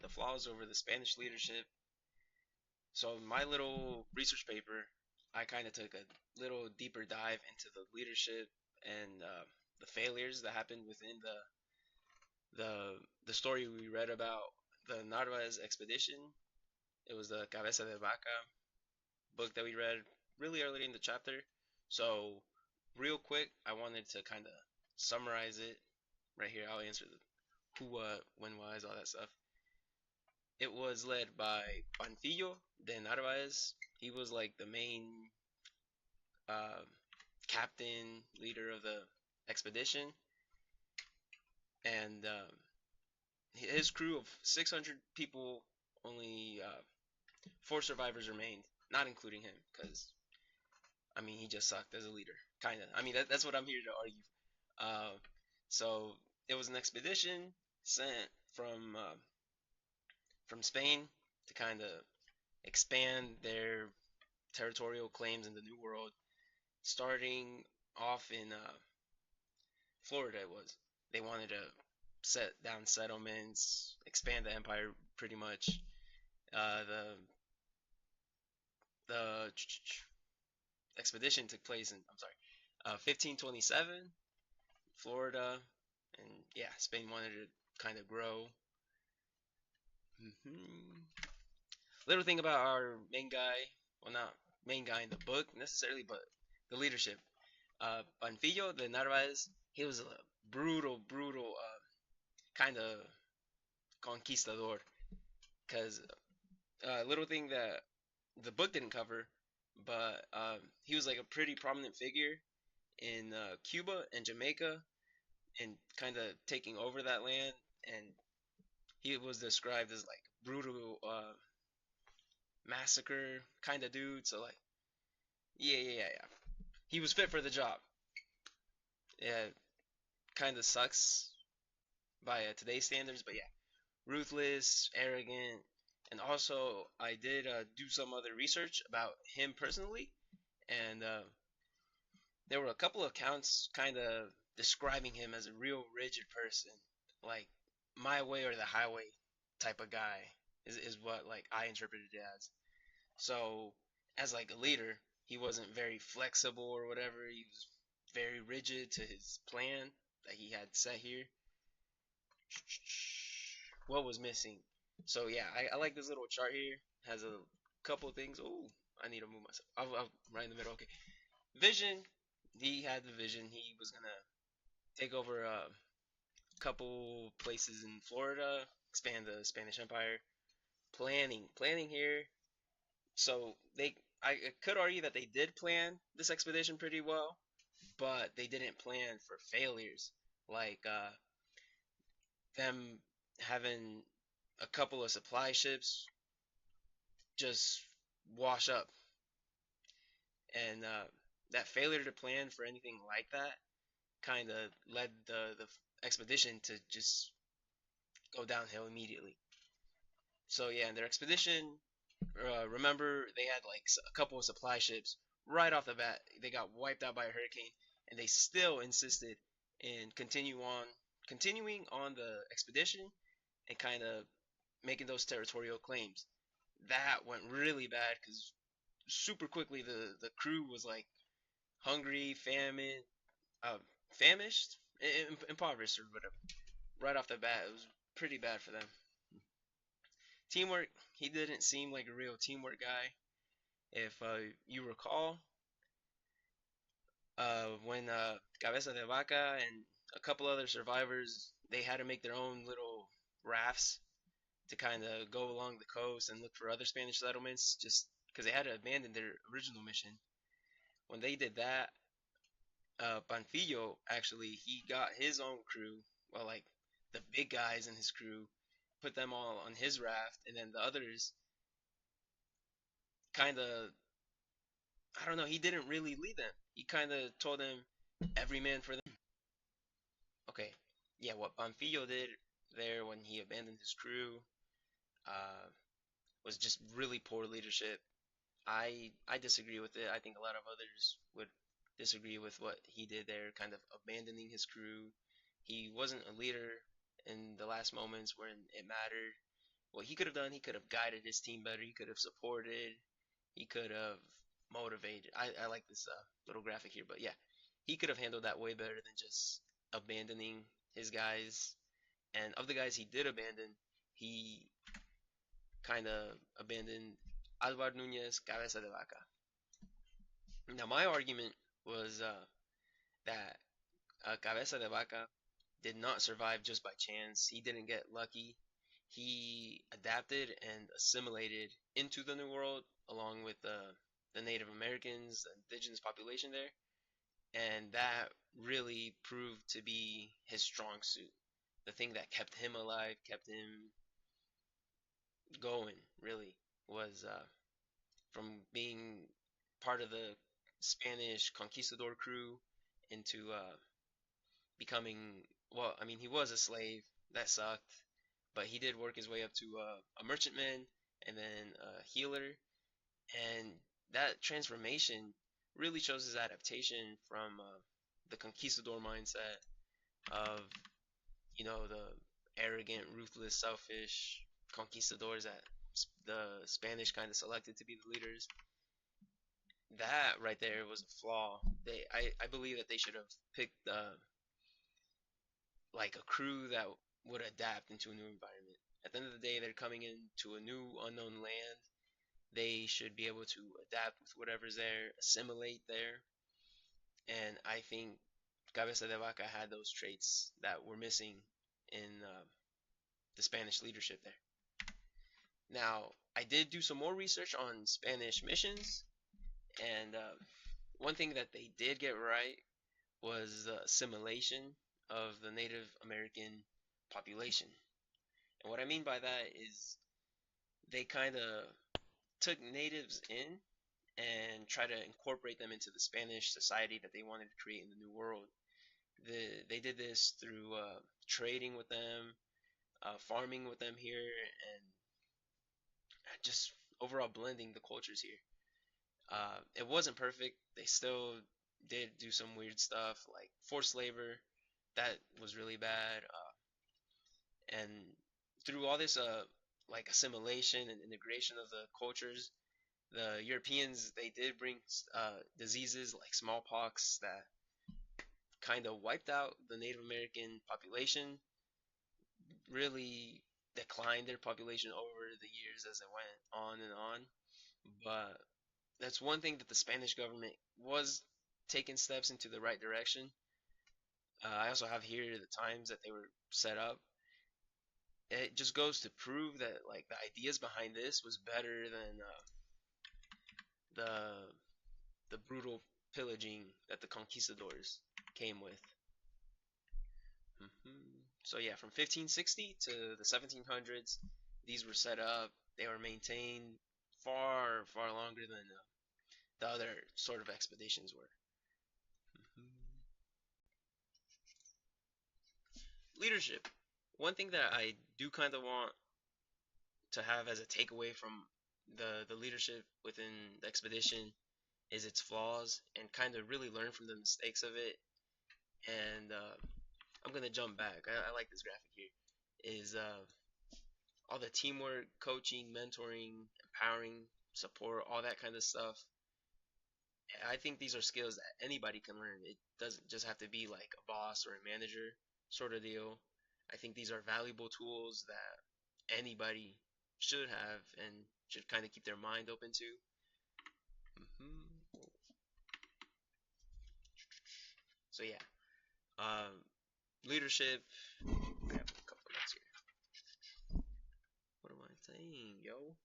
the flaws over the Spanish leadership. So in my little research paper, I kind of took a little deeper dive into the leadership and the failures that happened within the story we read about the Narvaez expedition. It was the Cabeza de Vaca book that we read really early in the chapter. So real quick, I wanted to kind of summarize it right here. I'll answer the who, what, when, why's, all that stuff. It was led by Pancillo de Narvaez. He was like the main uh, captain, leader of the expedition, and his crew of 600 people, only 4 survivors remained, not including him, because I mean he just sucked as a leader, kind of. I mean that's what I'm here to argue. So it was an expedition sent from Spain to kind of expand their territorial claims in the New World, starting off in Florida. It was they wanted to set down settlements, expand the empire pretty much. The expedition took place in 1527, Florida, and yeah, Spain wanted to kind of grow. Little thing about our main guy, well, not main guy in the book necessarily, but the leadership. Panfillo de Narvaez, he was a brutal kind of conquistador. Because little thing that the book didn't cover, but he was like a pretty prominent figure in Cuba and Jamaica, and kind of taking over that land. And he was described as like brutal massacre kind of dude. So like, yeah. He was fit for the job. Yeah, kind of sucks by today's standards, but yeah, ruthless, arrogant, and also I did do some other research about him personally, and there were a couple of accounts kind of describing him as a real rigid person, like my way or the highway type of guy is what like I interpreted it as. So as like a leader, he wasn't very flexible or whatever. He was very rigid to his plan that he had set here. What was missing? So yeah, I like this little chart here. Has a couple of things. Oh, I need to move myself. I'll right in the middle. Okay. Vision. He had the vision. He was gonna take over a couple places in Florida, expand the Spanish Empire. Planning here. So I could argue that they did plan this expedition pretty well, but they didn't plan for failures, like them having a couple of supply ships just wash up, and that failure to plan for anything like that kind of led the expedition to just go downhill immediately. So yeah, in their expedition, remember they had like a couple of supply ships right off the bat. They got wiped out by a hurricane, and they still insisted in continuing on the expedition and kind of making those territorial claims. That went really bad because super quickly the crew was like hungry, uh, famished, impoverished or whatever. Right off the bat, it was pretty bad for them. Teamwork, he didn't seem like a real teamwork guy. If you recall, when Cabeza de Vaca and a couple other survivors, they had to make their own little rafts to kind of go along the coast and look for other Spanish settlements, just because they had to abandon their original mission. When they did that, Panfillo actually he got his own crew, well, like the big guys in his crew, put them all on his raft, and then the others kind of, I don't know, he didn't really lead them. He kind of told them every man for them. Okay, yeah, what Panfillo did there when he abandoned his crew uh, was just really poor leadership. I disagree with it. I think a lot of others would disagree with what he did there, kind of abandoning his crew. He wasn't a leader in the last moments when it mattered. what he could have done, he could have guided his team better. He could have supported. He could have motivated. I like this little graphic here, but yeah, he could have handled that way better than just abandoning his guys. And of the guys he did abandon, he kind of abandoned Alvar Nunez, Cabeza de Vaca. Now, my argument was that Cabeza de Vaca did not survive just by chance. He didn't get lucky. He adapted and assimilated into the New World along with the Native Americans, the indigenous population there, and that really proved to be his strong suit. The thing that kept him alive, kept him going, really, was from being part of the Spanish conquistador crew into becoming, well, I mean, he was a slave. That sucked. But he did work his way up to a merchantman and then a healer. And that transformation really shows his adaptation from the conquistador mindset of, the arrogant, ruthless, selfish conquistadors that the Spanish kind of selected to be the leaders. That right there was a flaw. I believe that they should have picked like a crew that would adapt into a new environment. At the end of the day, they're coming into a new unknown land. They should be able to adapt with whatever's there, assimilate there. And I think Cabeza de Vaca had those traits that were missing in the Spanish leadership there. Now, I did do some more research on Spanish missions, and one thing that they did get right was the assimilation of the Native American population. And what I mean by that is they kind of took natives in and try to incorporate them into the Spanish society that they wanted to create in the New World. They did this through trading with them, farming with them here, and just overall blending the cultures here. It wasn't perfect. They still did do some weird stuff like forced labor. That was really bad. And through all this like assimilation and integration of the cultures, the Europeans, they did bring diseases like smallpox that kind of wiped out the Native American population, really declined their population over the years as it went on and on. But that's one thing that the Spanish government was taking steps into the right direction. I also have here the times that they were set up. It just goes to prove that like the ideas behind this was better than the the brutal pillaging that the conquistadors came with. So yeah, from 1560 to the 1700s, these were set up. They were maintained far, far longer than the other sort of expeditions were. Leadership. One thing that I do kind of want to have as a takeaway from the leadership within the expedition is its flaws and kind of really learn from the mistakes of it. And I'm gonna jump back. I like this graphic here. Is all the teamwork, coaching, mentoring, empowering, support, all that kind of stuff. I think these are skills that anybody can learn. It doesn't just have to be like a boss or a manager sort of deal. I think these are valuable tools that anybody should have and should kind of keep their mind open to. So yeah, leadership. I have a couple notes here. What am I saying, yo?